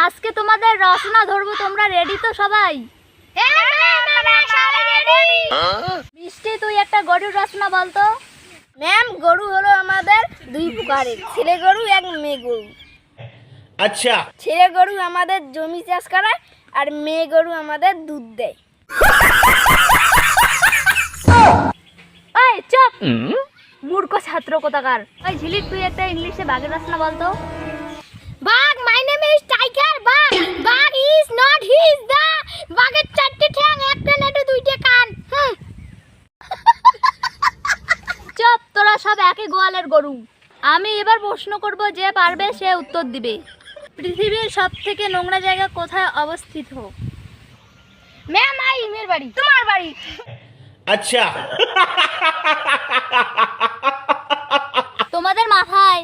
আজকে তোমাদের রচনা ধরবো, তোমরা রেডি তো সবাই? মিষ্টি, তুই একটা গরুর রচনা বলতো। ম্যাম, গরু হলো আমাদের দুই প্রকারের, ছেলে গরু এক মেয়ে গরু। আচ্ছা। ছেলে গরু আমাদের জমি চাষ করায় আর মেয়ে গরু আমাদের দুধ দেয়। এই চুপ, মূর্খ ছাত্র কোথাকার। ওই ঝিলিক, তুই একটা ইংলিশে বাঘের রচনা বলতো। বাঘ, মাই নেম ইজ টাইগার। বাঘ, বাঘ is not he is the. বাঘের চারটে ঠ্যাং, একটা নাটু, দুইটা কান। চুপ, তোরা সব একই গোয়ালের গরু। আমি এবার প্রশ্ন করব, যে পারবে সে উত্তর দিবে। পৃথিবীর সব থেকে নোংরা জায়গা কোথায় অবস্থিত? ম্যাম, আই ইমের বাড়ি। তোমার বাড়ি। আচ্ছা। তোমাদের মাথায়